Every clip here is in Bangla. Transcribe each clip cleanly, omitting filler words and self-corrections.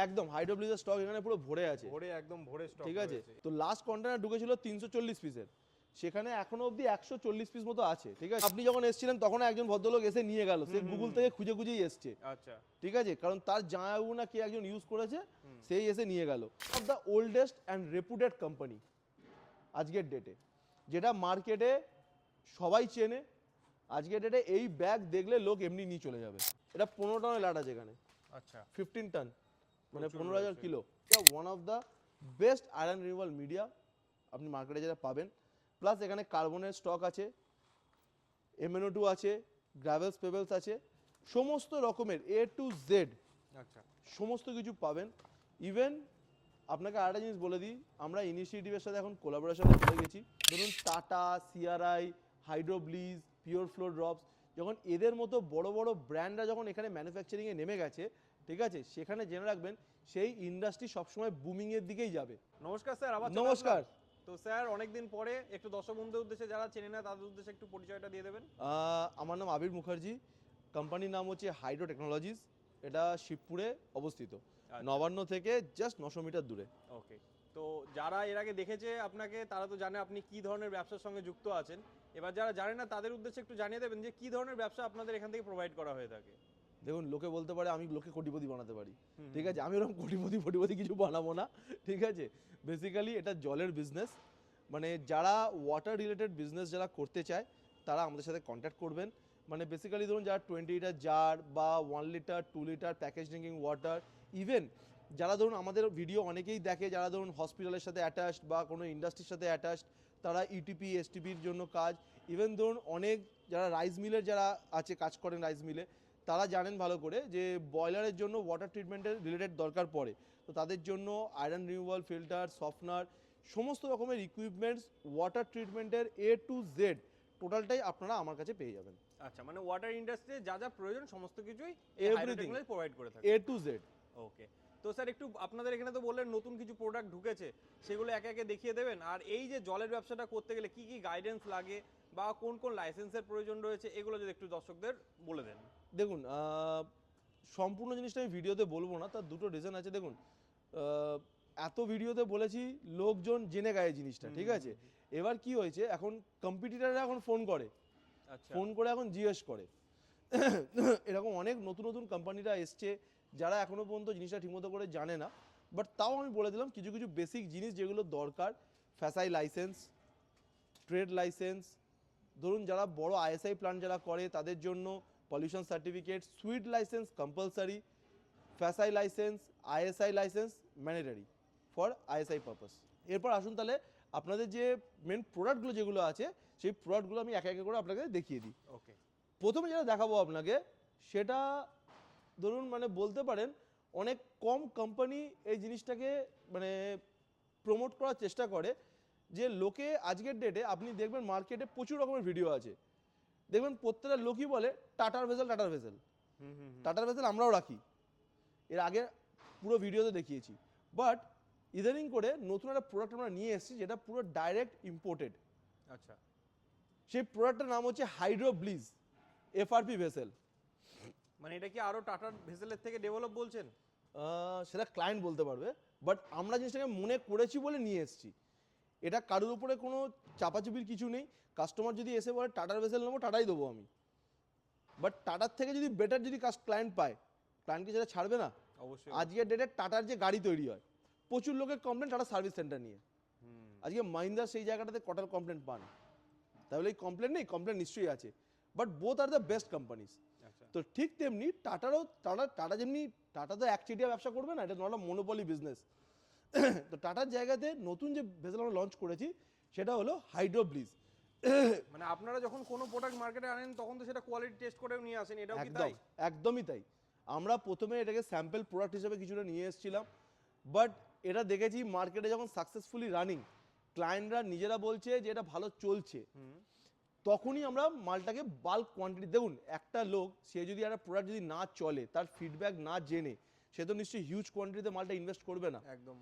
একদম হাইড্রোব্লিজের স্টক এখানে পুরো ভরে আছে, একদম ভরে স্টক ঠিক আছে। তো লাস্ট কন্টেনার ঢুকেছিল 340 পিসের, সেখানে এখনো অবধি 140 পিস মতো আছে, ঠিক আছে। আপনি যখন এসেছিলেন তখন একজন ভদ্রলোক এসে নিয়ে গেল, সে গুগল থেকে খুঁজে খুঁজেই এসছে, আচ্ছা, ঠিক আছে, কারণ তার জামাইবাবু না কে একজন ইউজ করেছে, সেই এসে নিয়ে গেল। Of the oldest and রেপুটেড company আজকের ডেটে, যেটা মার্কেটে সবাই চেনে। আজকের ডেটে এই ব্যাগ দেখলে লোক এমনি নিয়ে চলে যাবে। এটা 15 টনের লাট আছে এখানে, আচ্ছা, 15 টন, মানে 15,000 কিলো। এটা one of the best iron removal media আপনি মার্কেটে যেটা পাবেন। প্লাস এখানে কার্বনের স্টক আছে, MnO2 আছে, গ্রাভেলস পেবেলস আছে, সমস্ত রকমের A to Z আচ্ছা, সমস্ত কিছু পাবেন। ইভেন আপনাকে আরেকটা জিনিস বলে দিই, আমরা ইনিশিয়েটিভের সাথে এখন কোলাবোরেশনে চলে গেছি। ধরুন টাটা, CRI, হাইড্রোব্লিজ, পিওর ফ্লো ড্রপস, যখন এদের মতো বড় বড় ব্র্যান্ডরা যখন এখানে ম্যানুফ্যাকচারিংয়ে নেমে গেছে, ঠিক আছে, সেখানে জেনে রাখবেন সেই ইন্ডাস্ট্রি সবসময় বুমিংয়ের দিকেই যাবে। নমস্কার স্যার, আবার নমস্কার। তো স্যার অনেকদিন পরে একটু দর্শক বন্ধুদের উদ্দেশ্যে যারা চেনে না তাদের উদ্দেশ্যে একটু পরিচয়টা দিয়ে দেবেন। আমার নাম আবির মুখার্জি, কোম্পানির নাম হচ্ছে হাইড্রো টেকনোলজিস, এটা শিবপুরে অবস্থিত, নবান্ন থেকে জাস্ট 900 মিটার দূরে। ওকে, তো যারা এর আগে দেখেছে আপনাকে তারা তো জানে আপনি কি ধরনের ব্যবসার সঙ্গে যুক্ত আছেন। এবার যারা জানে না তাদের উদ্দেশ্যে একটু জানিয়ে দেবেন যে কি ধরনের ব্যবসা আপনাদের এখান থেকে প্রোভাইড করা হয়ে থাকে। দেখুন, লোকে বলতে পারে আমি লোকে কোটিপতি বানাতে পারি, ঠিক আছে, আমি ওরকম কোটিপতি কিছু বানাবো না, ঠিক আছে। বেসিক্যালি এটা জলের বিজনেস, মানে যারা ওয়াটার রিলেটেড বিজনেস যারা করতে চায় তারা আমাদের সাথে কন্ট্যাক্ট করবেন। মানে বেসিক্যালি ধরুন যারা 20 লিটার জার বা 1 litre 2 litre package drinking water, even যারা ধরুন আমাদের ভিডিও অনেকেই দেখে যারা ধরুন হসপিটালের সাথে অ্যাটাচড বা কোনো ইন্ডাস্ট্রির সাথে অ্যাটাচড, তারা ইটিপি এসটিপির জন্য কাজ, ইভেন ধরুন অনেক যারা রাইস মিলের যারা আছে কাজ করেন রাইস মিলে, তারা জানেন ভালো করে যে বয়লারের জন্য ওয়াটার ট্রিটমেন্টের রিলেটেড দরকার পড়ে, তো তাদের জন্য আয়রন রিমুভাল, ফিল্টার, সফটনার, সমস্ত রকমের ইকুইপমেন্টস ওয়াটার ট্রিটমেন্টের A to Z টোটালটাই আপনারা আমার কাছে পেয়ে যাবেন। আচ্ছা, মানে ওয়াটার ইন্ডাস্ট্রি যা যা প্রয়োজন সমস্ত কিছুই এভরিথিং প্রোভাইড করে থাকে A to Z। ওকে, তো স্যার একটু আপনাদের এখানে তো বললেন নতুন কিছু প্রোডাক্ট ঢুকেছে, সেগুলো একে একে দেখিয়ে দেবেন। আর এই যে জলের ব্যবসাটা করতে গেলে কি কি গাইডেন্স লাগে বা কোন কোন লাইসেন্সের প্রয়োজন রয়েছে এগুলো যদি একটু দর্শকদের বলে দেন। দেখুন, সম্পূর্ণ জিনিসটা আমি ভিডিওতে বলবো না, তার দুটো রিজন আছে। দেখুন, এত ভিডিওতে বলেছি, লোকজন জেনে গায়ে জিনিসটা, ঠিক আছে। এবার কি হয়েছে, এখন কম্পিটিটাররা এখন ফোন করে, আচ্ছা, ফোন করে এখন জিজ্ঞেস করে এরকম অনেক নতুন নতুন কোম্পানিরা এসছে যারা এখনো পর্যন্ত জিনিসটা ঠিকমতো করে জানে না, বাট তাও আমি বলে দিলাম কিছু কিছু বেসিক জিনিস যেগুলো দরকার। ফ্যাসাই লাইসেন্স, ট্রেড লাইসেন্স, ধরুন যারা বড় ISI প্ল্যান্ট যারা করে তাদের জন্য pollution certificate, sweet licence compulsory, FSSAI licence, ISI licence mandatory for ISI purpose. এরপর আসুন তাহলে আপনাদের যে মেন প্রোডাক্টগুলো যেগুলো আছে সেই প্রোডাক্টগুলো আমি একে একে করে আপনাকে দেখিয়ে দিই। ওকে, প্রথমে যেটা দেখাবো আপনাকে সেটা ধরুন মানে বলতে পারেন অনেক কম কোম্পানি এই জিনিসটাকে মানে প্রমোট করার চেষ্টা করে, যে লোকে আজকের ডেটে আপনি দেখবেন মার্কেটে প্রচুর রকমের ভিডিও আছে, দেখবেন প্রত্যেকটা লোকই বলে টাটার ভেসেল, টাটার ভেসেল, টাটার ভেসেল আমরাও রাখি, এর আগে পুরো ভিডিওতে দেখিয়েছি। বাট ইদানিং করে নতুন একটা প্রোডাক্ট আমরা নিয়ে এসেছি যেটা পুরো ডাইরেক্ট ইম্পোর্টেড। আচ্ছা, সেই প্রোডাক্টটার নাম হচ্ছে হাইড্রোব্লিজ FRP ভেসেল। মানে এটা কি আরো টাটার ভেসেলের থেকে ডেভেলপ বলছেন? সেটা ক্লায়েন্ট বলতে পারবে, বাট আমরা জিনিসটাকে মনে করেছি বলে নিয়ে এসেছি। এটা কারোর উপরে কোনো চাপাচুপির কিছু নেই, কাস্টমার যদি এসে বলে টাটার ভেসেল নেবো টাটাই দেবো আমি, বাট টাটার থেকে যদি বেটার যদি ক্লায়েন্ট পায়, ক্লায়েন্টকে যেটা ছাড়বে না। অবশ্যই। আজকের ডেটে টাটার যে গাড়ি তৈরি হয় প্রচুর লোকের কমপ্লেন টাটা সার্ভিস সেন্টার নিয়ে, আজকে মাহিন্দ্রা সেই জায়গাটাতে কটার কমপ্লেন পান, তাহলে এই কমপ্লেন নেই, কমপ্লেন নিশ্চয়ই আছে, but both are the best companies. তো ঠিক তেমনি টাটারও, টাটা যেমনি, টাটা তো একচেটিয়া ব্যবসা করবে না, এটা নট আ মনোপলি বিজনেস। তো টাটার জায়গাতে নতুন যে ভেসেল আমরা লঞ্চ করেছি সেটা হলো হাইড্রোব্লিজ। মানে আপনারা যখন কোনো প্রোডাক্ট মার্কেটে আনেন তখন তো সেটা কোয়ালিটি টেস্ট করেও নিয়ে আসেন, এটাও কি তাই? একদমই তাই। আমরা প্রথমে এটাকে স্যাম্পল প্রোডাক্ট হিসেবে কিছুটা নিয়ে এসেছিলাম, বাট এটা দেখেছি মার্কেটে যখন সাকসেসফুলি রানিং, ক্লায়েন্টরা নিজেরা বলছে যে এটা ভালো চলছে, তখনই আমরা মালটাকে বাল্ক কোয়ান্টিটি, দেখুন একটা লোক সে যদি একটা প্রোডাক্ট যদি না চলে, তার ফিডব্যাক না জেনে, সে তো নিশ্চয়ই হিউজ কোয়ান্টিটিতে মালটা ইনভেস্ট করবে না। একদম।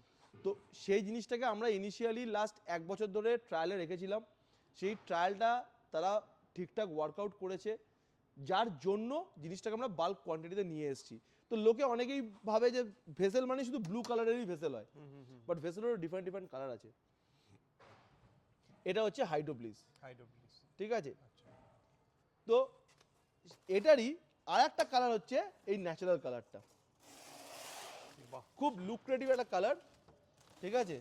তো সেই জিনিসটাকে আমরা ইনিশিয়ালি লাস্ট 1 বছর ধরে ট্রায়ালে রেখেছিলাম, সেই ট্রায়ালটা তারা ঠিকঠাক ওয়ার্কআউট করেছে, যার জন্য জিনিসটাকে আমরা বাল্ক কোয়ান্টিটিতে নিয়ে এসেছি। তো লোকে অনেকেই ভাবে যে ভেসেল মানে শুধু ব্লু কালারেরই ভেসেল হয়, বাট ভেসেলেরও ডিফারেন্ট ডিফারেন্ট কালার আছে। এটা হচ্ছে হাইড্রোপ্লিস, ঠিক আছে। তো এটারই আর একটা কালার হচ্ছে এই ন্যাচারাল কালারটা, বাহ, খুব লুক্রেটিভ একটা কালার, ঠিক আছে,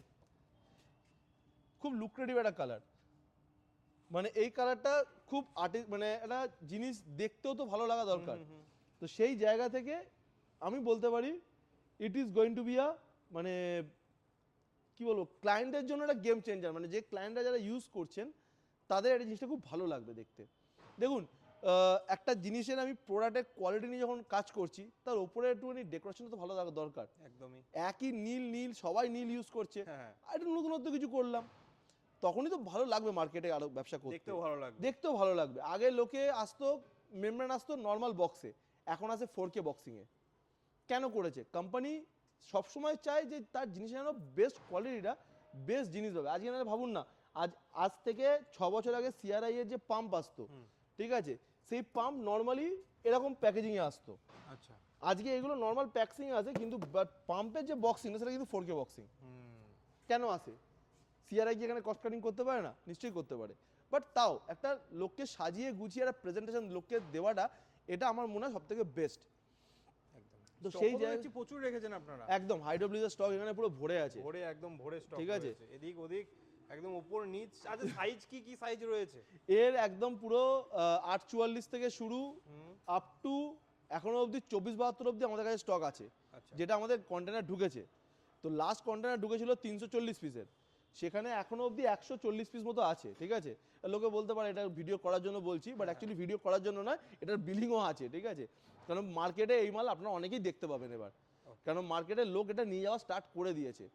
খুব লুক্রেটিভ একটা কালার। মানে এই কালারটা খুব মানে একটা জিনিস দেখতেও তো ভালো লাগা দরকার। তো সেই জায়গা থেকে আমি বলতে পারি ইট is going to be a, মানে কি বলবো, ক্লায়েন্টের জন্য একটা গেম চেঞ্জার। মানে যে ক্লায়েন্টরা যারা ইউজ করছেন তাদের এই জিনিসটা খুব ভালো লাগবে দেখতে। দেখুন একটা জিনিসের আমি প্রোডাক্টের কোয়ালিটি নিয়ে যখন কাজ করছি তার উপরে একটুখানি ডেকোরেশন তো ভালো লাগা দরকার। একদমই। একই নীল নীল সবাই নীল ইউজ করছে, হ্যাঁ, আর একটু নতুনত্ব কিছু করলাম, তখনই তো ভালো লাগবে মার্কেটে আরো ব্যবসা করতে, দেখতেও ভালো লাগবে। দেখতেও ভালো লাগবে। আগে লোকে আসতো মেমব্রেন আসতো নর্মাল বক্সে, এখন আসে 4K বক্সিংয়ে। কেন করেছে? কোম্পানি সবসময় চায় যে তার জিনিসের যেন বেস্ট কোয়ালিটিটা, বেস্ট জিনিস হবে। আজকে না ভাবুন না, আজ থেকে 6 বছর আগে সিআরআই এর যে পাম্প আসতো, ঠিক আছে, সেই পাম্প নর্মালি এরকম প্যাকেজিংয়ে আসতো। আচ্ছা, আজকে এগুলো নর্মাল প্যাকেজিং আছে, কিন্তু পাম্পের যে বক্সিং সেটা কিন্তু 4K বক্সিং। কেন আসে? সিআরআই কি এখানে কস্ট কাটিং করতে পারে না? নিশ্চয়ই করতে পারে, বাট তাও একটা লোককে সাজিয়ে গুছিয়ে একটা প্রেজেন্টেশন লোককে দেওয়াটা, এটা আমার মনে হয় সব থেকে বেস্ট। একদম। তো স্টকও সেই তো জায়গা দেখছি প্রচুর রেখেছেন আপনারা। একদম হাইড্রোপ্লিসের স্টক এখানে পুরো ভরে আছে, ভরে, একদম ভরে স্টক ঠিক আছে। রয়েছে, এদিক ওদিক একদম উপর নিচ। আচ্ছা, সাইজ কি কি সাইজ রয়েছে? এর একদম পুরো 844 থেকে শুরু আপ টু এখনো অবধি 24-72 অবধি আমাদের কাছে স্টক আছে, আচ্ছা, যেটা আমাদের কন্টেনার ঢুকেছে। তো লাস্ট কন্টেনার ঢুকেছিল 340 পিসের, সেখানে এখনো অবধি 140 পিস মতো আছে, ঠিক আছে। লোকে বলতে পারে এটা ভিডিও করার জন্য বলছি, বাট অ্যাকচুয়ালি ভিডিও করার জন্য নয়, এটার বিলিংও আছে, ঠিক আছে। কারণ মার্কেটে এই মাল আপনারা অনেকেই দেখতে পাবেন এবার, কারণ মার্কেটে লোক এটা নিয়ে যাওয়া স্টার্ট করে দিয়েছে।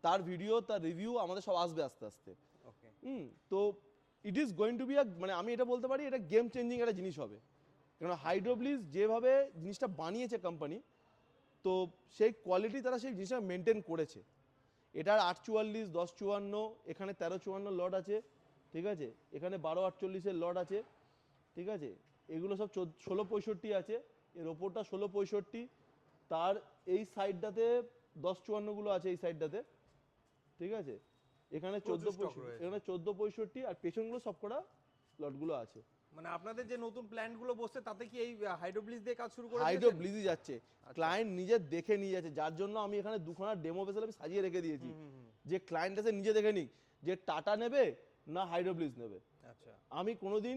তার ভিডিও, তার রিভিউ আমাদের সব আসবে আস্তে আস্তে। ওকে। তো it is going to be মানে আমি এটা বলতে পারি এটা গেম চেঞ্জিং একটা জিনিস হবে। কারণ হাইড্রোপ্লিস যেভাবে জিনিসটা বানিয়েছে কোম্পানি, তো সেই কোয়ালিটি তারা সেই জিনিসটা মেনটেন করেছে। এটার 844, 1054, এখানে 1354 লট আছে, ঠিক আছে, এখানে 1248-এর লট আছে, ঠিক আছে। এগুলো সব 1665 আছে, এর ওপরটা 1665, তার এই সাইডটাতে 1054 গুলো আছে, এই সাইডটাতে, ঠিক আছে। এখানে প্রচুর stock 1465, রয়েছে। এখানে 1465, আর পেছনগুলো সবকটা লটগুলো আছে। মানে আপনাদের যে নতুন প্ল্যান গুলো বসছে তাতে কি এই হাইড্রোপ্লিস দিয়ে কাজ শুরু করে দিয়েছেন? হাইড্রোপ্লিসই যাচ্ছে, ক্লায়েন্ট নিজে দেখে নিয়ে যাচ্ছে, যার জন্য আমি এখানে দুখানা ডেমো ভেসেল আমি সাজিয়ে রেখে দিয়েছি, যে ক্লায়েন্ট এসে নিজে দেখে নিক যে টাটা নেবে না হাইড্রোপ্লিস নেবে। আচ্ছা, আমি কোনোদিন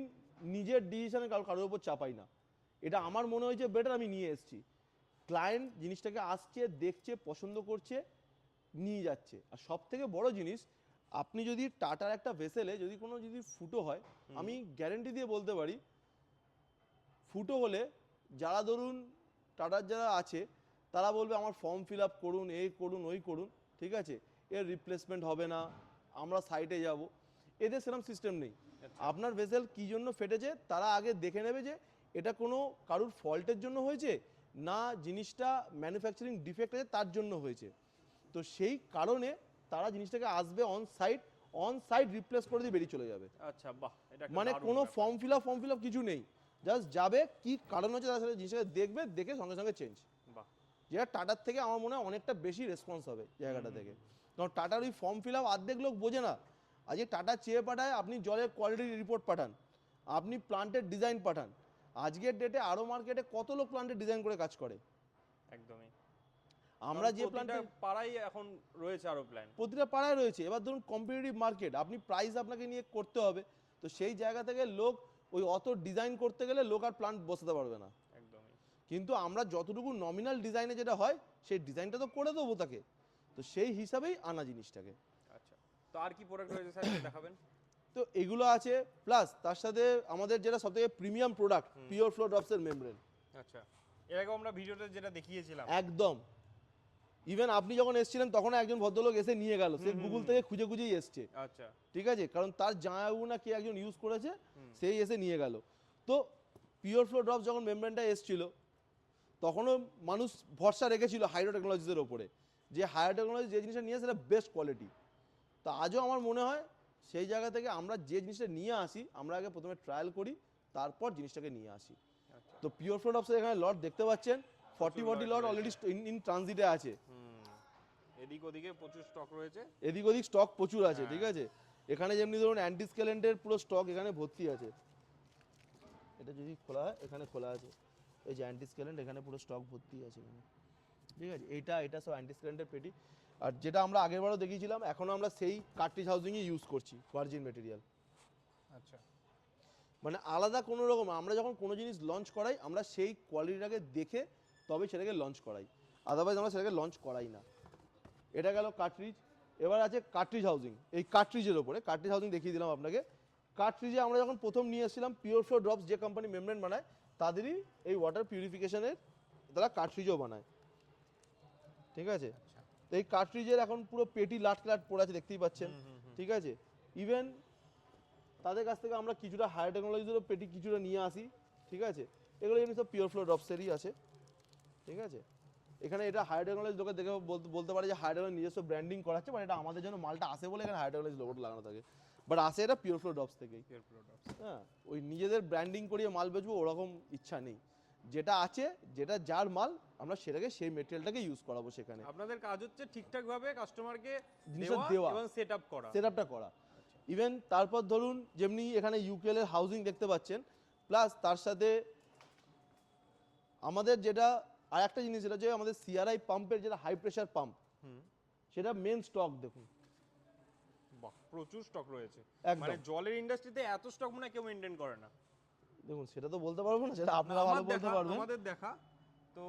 নিজের ডিসিশনে কারোর উপর চাপাই না, এটা আমার মনে হয়েছে বেটার, আমি নিয়ে এসেছি। ক্লায়েন্ট জিনিসটাকে আসছে, দেখছে, পছন্দ করছে, নিয়ে যাচ্ছে। আর সব থেকে বড় জিনিস, আপনি যদি টাটার একটা ভেসেলে যদি কোনো যদি ফুটো হয়, আমি গ্যারেন্টি দিয়ে বলতে পারি ফুটো হলে যারা ধরুন টাটার যারা আছে তারা বলবে আমার ফর্ম ফিল আপ করুন, এই করুন, ওই করুন, ঠিক আছে, এর রিপ্লেসমেন্ট হবে না, আমরা সাইটে যাব। এদের সেরকম সিস্টেম নেই। আপনার ভেসেল কী জন্য ফেটেছে তারা আগে দেখে নেবে যে এটা কোনো কারুর ফল্টের জন্য হয়েছে না জিনিসটা ম্যানুফ্যাকচারিং ডিফেক্ট আছে তার জন্য হয়েছে। তো সেই কারণে তারা জিনিসটাকে আসবে অন সাইট রিপ্লেস করে দিয়ে বেরিয়ে চলে যাবে। আচ্ছা, বাহ, এটা একটা মানে দারুণ কোনো ব্যাপার। ফর্ম ফিল আপ কিছু নেই, জাস্ট যাবে কি কারণ হচ্ছে তার সাথে জিনিসটাকে দেখবে, দেখে সঙ্গে সঙ্গে চেঞ্জ। বাহ, যেটা টাটার থেকে আমার মনে হয় অনেকটা বেশি রেসপন্স হবে জায়গাটা থেকে। কারণ টাটার ওই ফর্ম ফিল আপ অর্ধেক লোক বোঝে না। আজকে টাটা চেয়ে পাঠায় আপনি জলের কোয়ালিটি রিপোর্ট পাঠান, আপনি প্লান্টের ডিজাইন পাঠান। আজকের ডেটে আরও মার্কেটে কত লোক প্লান্টের ডিজাইন করে কাজ করে। একদমই। আমরা কারণ যে প্রতিটা প্লান্টের পাড়াই এখন রয়েছে আরো প্ল্যান। প্রতিটা পাড়ায় রয়েছে, এবার ধরুন কম্পিটিটিভ মার্কেট, আপনি প্রাইস আপনাকে নিয়ে করতে হবে। তো সেই জায়গা থেকে লোক ওই অত ডিজাইন করতে গেলে লোক আর প্লান্ট বসাতে পারবে না। একদমই। কিন্তু আমরা যতটুকু নমিনাল ডিজাইনে যেটা হয় সেই ডিজাইনটা তো করে দেবো তাকে, তো সেই হিসাবেই আনা জিনিসটাকে। আচ্ছা, তো আর কি প্রোডাক্ট রয়েছে স্যার, একটু দেখাবেন? তো এগুলো আছে, প্লাস তার সাথে আমাদের যেটা সবথেকে প্রিমিয়াম প্রোডাক্ট পিওর ফ্লো ড্রপসের মেমব্রেন। আচ্ছা, এর আগে আমরা ভিডিওতে যেটা দেখিয়েছিলাম। একদম, ইভেন আপনি যখন এসেছিলেন তখন একজন ভদ্রলোক এসে নিয়ে গেল, সে গুগল থেকে খুঁজে খুঁজেই এসছে, আচ্ছা, ঠিক আছে, কারণ তার জামাইবাবু না কে একজন ইউজ করেছে, সেই এসে নিয়ে গেল। তো পিওর ফ্লো ড্রপস যখন মেমব্রেনটা এসেছিল তখনও মানুষ ভরসা রেখেছিল হাইড্রো টেকনোলজিসের ওপরে, যে হায়ার টেকনোলজি যে জিনিসটা নিয়ে সেটা বেস্ট কোয়ালিটি। তো আজও আমার মনে হয় সেই জায়গা থেকে আমরা যে জিনিসটা নিয়ে আসি আমরা আগে প্রথমে ট্রায়াল করি, তারপর জিনিসটাকে নিয়ে আসি। আচ্ছা, তো পিওর ফ্লো ড্রপসের এখানে লট দেখতে পাচ্ছেন, 40 লট অলরেডি ইন ট্রানজিটে আছে। এদিক ওদিকে প্রচুর স্টক রয়েছে। এদিক ওদিক স্টক প্রচুর আছে, হ্যাঁ। ঠিক আছে। এখানে যেমনি ধরুন অ্যান্টি স্কেলেন্টের পুরো স্টক এখানে ভর্তি আছে। এটা যদি খোলা হয়, এখানে খোলা আছে, এই যে অ্যান্টি স্কেলেন্ট, এখানে পুরো স্টক ভর্তি আছে এখানে, ঠিক আছে। এটা সব অ্যান্টি স্কেলেন্টের পেটি। আর যেটা আমরা আগেরবারও দেখিয়েছিলাম, এখনো আমরা সেই কার্ট্রিজ হাউজিংই ইউজ করছি, ভার্জিন মেটেরিয়াল। আচ্ছা, মানে আলাদা কোনো রকম, আমরা যখন কোনো জিনিস লঞ্চ করাই, আমরা সেই কোয়ালিটিটাকে দেখে তবে সেটাকে লঞ্চ করাই, আদারওয়াইজ আমরা সেটাকে লঞ্চ করাই না। এটা গেল কার্ট্রিজ। এবার আছে কার্ট্রিজ হাউজিং। এই কার্ট্রিজের ওপরে কার্ট্রিজ হাউজিং দেখিয়ে দিলাম আপনাকে। কার্ট্রিজে আমরা যখন প্রথম নিয়ে এসেছিলাম, পিওর ফ্লো ড্রপস যে কোম্পানি মেমব্রেন বানায়, তাদেরই এই ওয়াটার পিউরিফিকেশনের তারা কার্ট্রিজও বানায়, ঠিক আছে। তো এই কার্ট্রিজের এখন পুরো পেটি লাট পড়ে আছে, দেখতেই পাচ্ছেন, ঠিক আছে। ইভেন তাদের কাছ থেকে আমরা কিছুটা হায়ার টেকনোলজিরও পেটি কিছুটা নিয়ে আসি, ঠিক আছে। এগুলো এমনি সব পিওর ফ্লো ড্রপসেরই আছে, ঠিক আছে। এখানে এটা হায়ার টেকনোলজি লোকে দেখে বলতে পারে যে হায়ার টেকনোলজি নিজস্ব ব্র্যান্ডিং করাচ্ছে, বাট এটা আমাদের জন্য মালটা আসে বলে এখানে হায়ার টেকনোলজি লোগোটা লাগানো থাকে, বাট আসে এটা পিওর ফ্লো ড্রপস থেকেই। হ্যাঁ, ওই নিজেদের ব্র্যান্ডিং করিয়ে মাল বেচবো ওরকম ইচ্ছা নেই। যেটা আছে, যেটা যার মাল, আমরা সেটাকে সেই মেটেরিয়ালটাকে ইউজ করাবো সেখানে। আপনাদের কাজ হচ্ছে ঠিকঠাক ভাবে কাস্টমারকে জিনিসটা দেওয়া দেওয়া এবং সেটআপ করা। সেটআপটা করা। ইভেন তারপর ধরুন যেমনি এখানে ইউকেএল এর হাউজিং দেখতে পাচ্ছেন, প্লাস তার সাথে আমাদের যেটা আর একটা জিনিস, যেটা যে আমাদের সিআরআই পাম্পের যেটা হাই প্রেসার পাম্প, সেটা মেন স্টক দেখুন। বাহ, প্রচুর স্টক রয়েছে। একদম। মানে জলের ইন্ডাস্ট্রিতে এত স্টক মনে হয় কেউ মেইনটেইন করে না। দেখুন, সেটা তো বলতে পারবো না, সেটা আপনারা ভালো বলতে পারবেন। আমাদের দেখা তো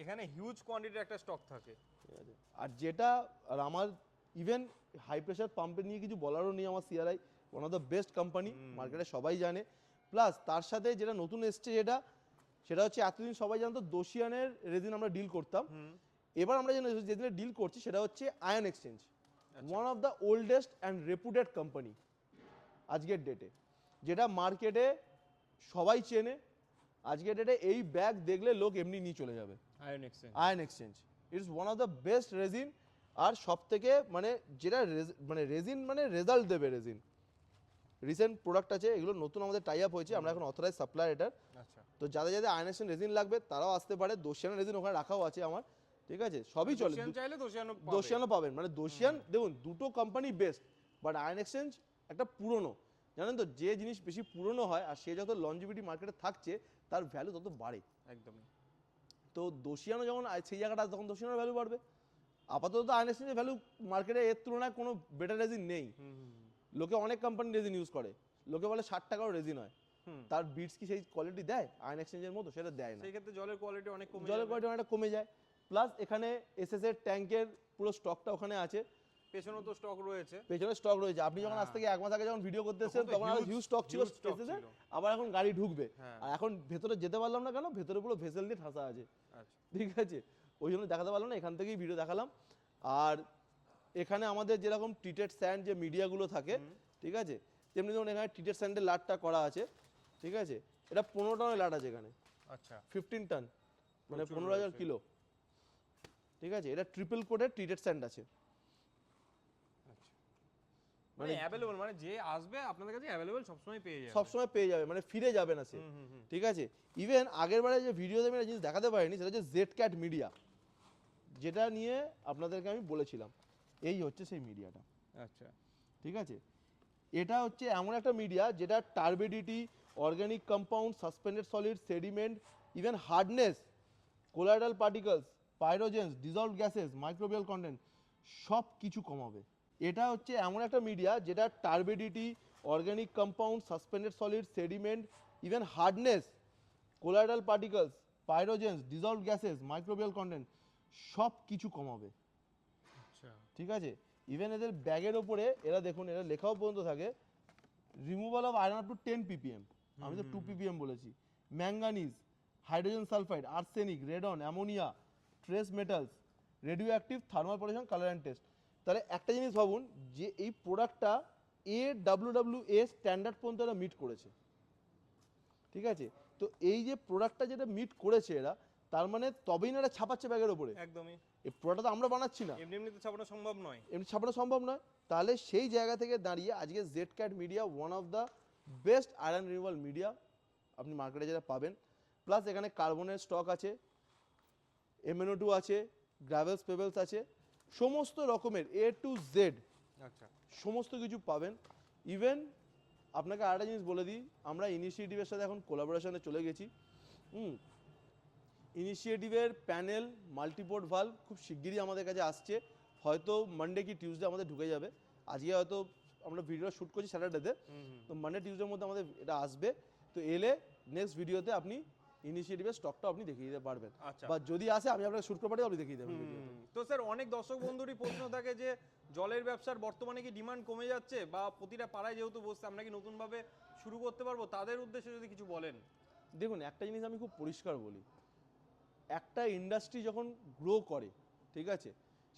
এখানে হিউজ কোয়ান্টিটির একটা স্টক থাকে। ঠিক আছে। আর যেটা, আর আমার ইভেন হাই প্রেসার পাম্পের নিয়ে কিছু বলারও নেই, আমার CRI one of the best company, মার্কেটে সবাই জানে। প্লাস তার সাথে যেটা নতুন এসছে, সেটা হচ্ছে এতদিন সবাই জানতো দোসিয়ানের রেজিন আমরা ডিল করতাম। এবার আমরা যেদিনে ডিল করছি সেটা হচ্ছে ion exchange, one of the oldest and রেপুটেড company আজকের ডেটে, যেটা মার্কেটে সবাই চেনে। আজকের ডেটে এই ব্যাগ দেখলে লোক এমনি নিয়ে চলে যাবে। Ion exchange it's one of the best resin. আর সব থেকে মানে যেটা মানে রেজিন মানে রেজাল্ট দেবে রেজিন। রিসেন্ট প্রোডাক্ট আছে, এগুলো নতুন আমাদের টাই আপ হয়েছে, আমরা এখন অথরাইজ সাপ্লায়ার এটার। আচ্ছা, তো যাদের যাদের আয়ন এক্সচেঞ্জ রেজিন লাগবে তারাও আসতে পারে। দোসিয়ানের রেজিন ওখানে রাখাও আছে আমার, ঠিক আছে। সবই চলে, দোসিয়ান চাইলে দোসিয়ানও পাবে। দোসিয়ানও পাবেন। মানে দোসিয়ান দেখুন, দুটো company best, but ion exchange একটা পুরনো, জানেন তো, যে জিনিস বেশি পুরনো হয় আর সে যত লঞ্জিভিটি মার্কেটে থাকছে তার ভ্যালু তত বাড়ে। একদমই। তো দোসিয়ানও যখন সেই জায়গাটা আছে, তখন দোসিয়ানের ভ্যালু বাড়বে। আপাতত আয়ন এক্সচেঞ্জের ভ্যালু মার্কেটে এর তুলনায় কোনো বেটার রেজিন নেই। লোকে অনেক কোম্পানি রেজিন ইউজ করে, লোকে বলে 60 টাকাও রেজিন হয়, তার বিটস কি সেই কোয়ালিটি দেয় আয়ন এক্সচেঞ্জের মতো? সেটা দেয় না। সেই ক্ষেত্রে জলের কোয়ালিটি অনেক কমে জলের কোয়ালিটি অনেকটা কমে যায়। প্লাস এখানে এসএস এর ট্যাঙ্কের পুরো স্টকটা ওখানে আছে, পেছনেও তো স্টক রয়েছে। পেছনে স্টক রয়েছে। আপনি যখন আজ থেকে 1 মাস আগে যখন ভিডিও করতে এসেছেন, তখন আর হিউজ স্টক ছিল এসএস এর, আবার এখন গাড়ি ঢুকবে। আর এখন ভেতরে যেতে পারলাম না কেন? ভেতরে পুরো ভেসেল দিয়ে ঠাসা আছে, ঠিক আছে। ওই জন্য দেখাতে পারলাম না, এখান থেকেই ভিডিও দেখালাম। আর এখানে আমাদের যেরকম ট্রিটেড স্যান্ড যে মিডিয়াগুলো থাকে, ঠিক আছে, তেমনি ধরুন এখানে ট্রিটেড স্যান্ডের লাটটা করা আছে, ঠিক আছে। এটা 15 টনের লাট আছে এখানে। আচ্ছা, 15 টন, মানে 15,000 কিলো, ঠিক আছে। এটা ট্রিপল কোটেড ট্রিটেড স্যান্ড আছে। মানে অ্যাভেলেবল, মানে যে আসবে আপনাদের কাছে অ্যাভেলেবল সবসময় পেয়ে যাবে, সবসময় পেয়ে যাবে, মানে ফিরে যাবে না সে, ঠিক আছে। ইভেন আগের বারে যে ভিডিওতে আমি একটা জিনিস দেখাতে পারিনি, সেটা হচ্ছে জেড ক্যাট মিডিয়া, যেটা নিয়ে আপনাদেরকে আমি বলেছিলাম। এই হচ্ছে সেই মিডিয়াটা। আচ্ছা, ঠিক আছে। এটা হচ্ছে এমন একটা মিডিয়া যেটা turbidity, organic compound, suspended solid, sediment, even hardness, colloidal particles, pyrogens, dissolved gases, microbial content সব কিছু কমাবে। এটা হচ্ছে এমন একটা মিডিয়া যেটা turbidity, organic compound, suspended solid, sediment, even hardness, colloidal particles, pyrogens, dissolved gases, microbial content সব কিছু কমাবে, আচ্ছা, ঠিক আছে। ইভেন এদের ব্যাগের ওপরে এরা দেখুন, এরা লেখাও পর্যন্ত থাকে, removal of iron up to 10 ppm, আমি তো 2 ppm বলেছি, manganese, hydrogen sulphide, arsenic, radon, ammonia, trace metals, radio active, thermal pollution, colour and test. তাহলে একটা জিনিস ভাবুন, যে এই প্রোডাক্টটা AWWA স্ট্যান্ডার্ড পর্যন্ত এরা মিট করেছে, ঠিক আছে। তো এই যে প্রোডাক্টটা যেটা মিট করেছে এরা, তার মানে তবেই না এটা ছাপাচ্ছে ব্যাগের ওপরে। একদমই। এই প্রোডাক্টটা তো আমরা বানাচ্ছি না, এমনি এমনি তো ছাপানো সম্ভব নয়, এমনি ছাপানো সম্ভব নয়। তাহলে সেই জায়গা থেকে দাঁড়িয়ে আজকে Z cat media one of the best iron removal media আপনি মার্কেটে যেটা পাবেন। প্লাস এখানে কার্বনের স্টক আছে, MnO2 আছে, গ্রাভেলস পেবেলস আছে, সমস্ত রকমের A to Z আচ্ছা সমস্ত কিছু পাবেন। ইভেন আপনাকে আরেকটা জিনিস বলে দিই, আমরা ইনিশিয়েটিভের সাথে এখন কোলাবোরেশনে চলে গেছি। ইনিশিয়েটিভের প্যানেল মাল্টিপোর্ট ভালভ খুব শিগগিরই আমাদের কাছে আসছে, হয়তো মানডে কি টিউসডে আমাদের ঢুকে যাবে। আজকে হয়তো আমরা ভিডিও শ্যুট করছি স্যাটারডেতে, তো মানডে টিউসডের মধ্যে আমাদের এটা আসবে। তো এলে নেক্সট ভিডিওতে আপনি ইনিশিয়েটিভের স্টকটা আপনি দেখিয়ে দিতে পারবেন, আচ্ছা বা যদি আসে আমি আপনাকে শ্যুট করে পাঠাই, আপনি দেখিয়ে দেবেন ভিডিওতে। তো স্যার অনেক দর্শক বন্ধুরই প্রশ্ন থাকে যে জলের ব্যবসার বর্তমানে কি ডিমান্ড কমে যাচ্ছে, বা প্রতিটা পাড়ায় যেহেতু বসছে আমরা কি নতুনভাবে শুরু করতে পারবো, তাদের উদ্দেশ্যে যদি কিছু বলেন। দেখুন, একটা জিনিস আমি খুব পরিষ্কার বলি, একটা ইন্ডাস্ট্রি যখন গ্রো করে, ঠিক আছে,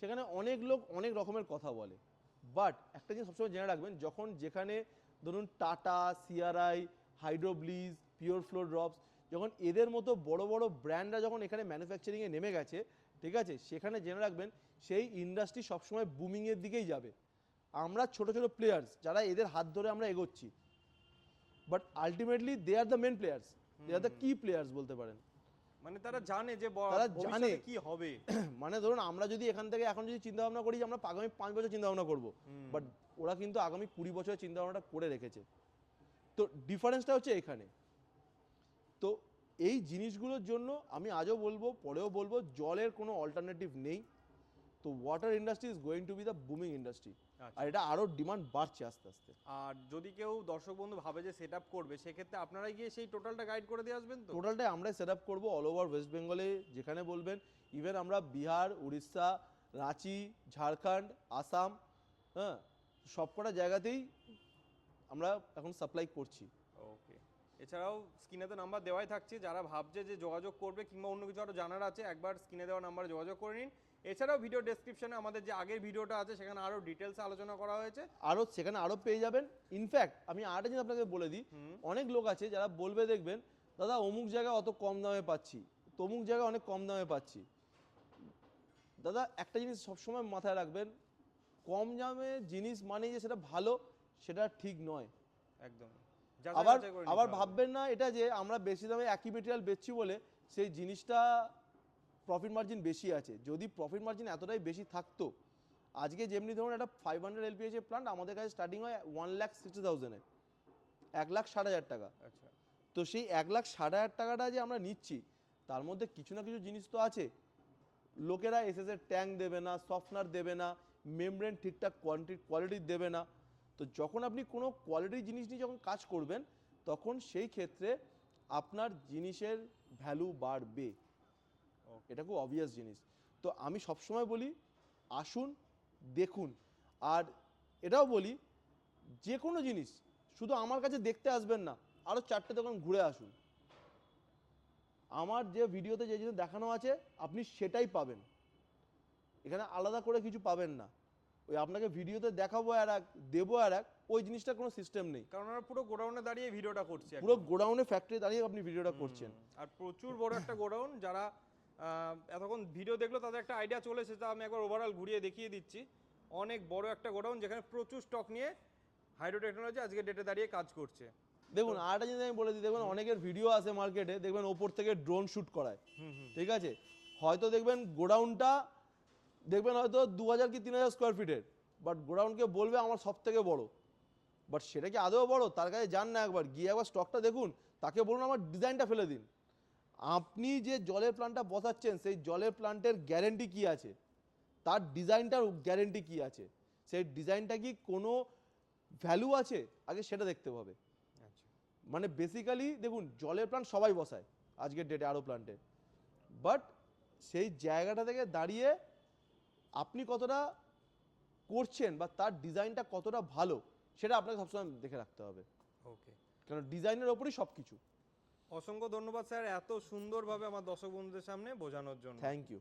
সেখানে অনেক লোক অনেক রকমের কথা বলে, বাট একটা জিনিস সবসময় জেনে রাখবেন, যখন যেখানে ধরুন টাটা, সিআরআই, হাইড্রোব্লিজ, পিওর ফ্লো ড্রপস, যখন এদের মতো বড় বড় ব্র্যান্ডরা যখন এখানে ম্যানুফ্যাকচারিংয়ে নেমে গেছে, ঠিক আছে, সেখানে জেনে রাখবেন সেই ইন্ডাস্ট্রি সবসময় বুমিংয়ের দিকেই যাবে। আমরা ছোট ছোট প্লেয়ার্স যারা এদের হাত ধরে আমরা এগোচ্ছি, but ultimately they are the main players, they are the key players বলতে পারেন। মানে তারা জানে যে তারা ভবিষ্যতে জানে। কি হবে। মানে ধরুন আমরা যদি এখান থেকে এখন যদি চিন্তা ভাবনা করি যে আমরা আগামী 5 বছর চিন্তা ভাবনা করবো, বাট ওরা কিন্তু আগামী 20 বছরের চিন্তা ভাবনাটা করে রেখেছে। তো ডিফারেন্সটা হচ্ছে এখানে। তো এই জিনিসগুলোর জন্য আমি আজও বলবো, পরেও বলবো, জলের কোনো অল্টারনেটিভ নেই। তো water industry is going to be the booming industry, আর এটা আরও ডিমান্ড বাড়ছে আস্তে আস্তে। আর যদি কেউ দর্শক বন্ধু ভাবে যে সেট করবে, সেক্ষেত্রে আপনারাই গিয়ে সেই টোটালটা গাইড করে দিয়ে আসবেন তো? টোটালটাই আমরাই সেট আপ করবো অল ওভার ওয়েস্ট বেঙ্গলে, যেখানে বলবেন। ইভেন আমরা বিহার, উড়িষ্যা, রাঁচি, ঝাড়খণ্ড, আসাম, হ্যাঁ, সবকটা জায়গাতেই আমরা এখন সাপ্লাই করছি। ওকে, এছাড়াও স্ক্রিনে তো নাম্বার দেওয়াই থাকছে, যারা ভাবছে যে যোগাযোগ করবে কিংবা অন্য কিছু আরও জানার আছে, একবার স্ক্রিনে দেওয়া নাম্বারে যোগাযোগ করে নিন। এছাড়াও ভিডিও ডেসক্রিপশনে আমাদের যে আগের ভিডিওটা আছে সেখানে আরও ডিটেলসে আলোচনা করা হয়েছে, আরও সেখানে আরও পেয়ে যাবেন। ইনফ্যাক্ট আমি আরেকটা জিনিস আপনাকে বলে দিই, অনেক লোক আছে যারা বলবে, দেখবেন দাদা অমুক জায়গায় অত কম দামে পাচ্ছি, তমুক জায়গায় অনেক কম দামে পাচ্ছি। দাদা একটা জিনিস সবসময় মাথায় রাখবেন, কম দামে জিনিস মানে যে সেটা ভালো, সেটা ঠিক নয়। একদম। আবার আবার ভাববেন না এটা যে আমরা বেশি দামে একই মেটেরিয়াল বেচছি বলে সেই জিনিসটা প্রফিট মার্জিন বেশি আছে। যদি প্রফিট মার্জিন এতটাই বেশি থাকতো, আজকে যেমনি ধরুন একটা 500 LPH প্লান্ট আমাদের কাছে স্টার্টিং হয় 1,60,000-এ, 1,60,000 টাকা। আচ্ছা, তো সেই 1,60,000 টাকাটা যে আমরা নিচ্ছি, তার মধ্যে কিছু না কিছু জিনিস তো আছে। লোকেরা এসএস এর ট্যাঙ্ক দেবে না, সফটনার দেবে না, মেমব্রেন ঠিকঠাক কোয়ালিটির দেবে না। তো যখন আপনি কোনো কোয়ালিটির জিনিস নিয়ে যখন কাজ করবেন, তখন সেই ক্ষেত্রে আপনার জিনিসের ভ্যালু বাড়বে। এটা খুব অবভিয়াস জিনিস। তো আমি সবসময় বলি, আসুন, দেখুন। আর এটাও বলি, যে কোনো জিনিস শুধু আমার কাছে দেখতে আসবেন না, আরও 4টে দোকান ঘুরে আসুন। আমার যে ভিডিওতে যে জিনিস দেখানো আছে আপনি সেটাই পাবেন, এখানে আলাদা করে কিছু পাবেন না। ওই আপনাকে ভিডিওতে দেখাবো আর এক, দেবো আর এক, ওই জিনিসটা কোনো সিস্টেম নেই। কারণ আমরা পুরো গোডাউনে দাঁড়িয়ে ভিডিওটা করছি, পুরো গোডাউনে ফ্যাক্টরি দাঁড়িয়ে আপনি ভিডিওটা করছেন। আর প্রচুর বড় একটা গোডাউন। যারা এতক্ষণ ভিডিও দেখলো তাদের একটা আইডিয়া চলে এসেছে, আমি একবার ওভারঅল ঘুরিয়ে দেখিয়ে দিচ্ছি। অনেক বড় একটা গোডাউন যেখানে প্রচুর স্টক নিয়ে হাইড্রো টেকনোলজি আজকে ডেটে দাঁড়িয়ে কাজ করছে। দেখুন আরেকটা জিনিস আমি বলে দিই, দেখবেন অনেকের ভিডিও আছে মার্কেটে, দেখবেন ওপর থেকে ড্রোন শ্যুট করায়, ঠিক আছে, হয়তো দেখবেন গোডাউনটা দেখবেন হয়তো 2,000 কি 3,000 স্কোয়ার ফিটের, বাট গোডাউনকে বলবে আমার সব থেকে বড়। বাট সেটা কি আদৌ বড়? তার কাছে যান না, একবার গিয়ে একবার স্টকটা দেখুন, তাকে বলুন আমার ডিজাইনটা ফেলে দিন। আপনি যে জলের প্ল্যান্টটা বসাচ্ছেন, সেই জলের প্ল্যান্টের গ্যারেন্টি কি আছে, তার ডিজাইনটার গ্যারেন্টি কি আছে, সেই ডিজাইনটা কি কোনো ভ্যালু আছে, আগে সেটা দেখতে হবে। মানে বেসিক্যালি দেখুন, জলের প্ল্যান্ট সবাই বসায় আজকের ডেটে, আরও প্ল্যান্টে, বাট সেই জায়গাটা থেকে দাঁড়িয়ে আপনি কতটা করছেন বা তার ডিজাইনটা কতটা ভালো, সেটা আপনাকে সবসময় দেখে রাখতে হবে। ওকে, কারণ ডিজাইনের ওপরই সব কিছু। অসংখ্য ধন্যবাদ স্যার এত সুন্দরভাবে আমার দর্শক বন্ধুদের সামনে বোঝানোর জন্য। Thank you.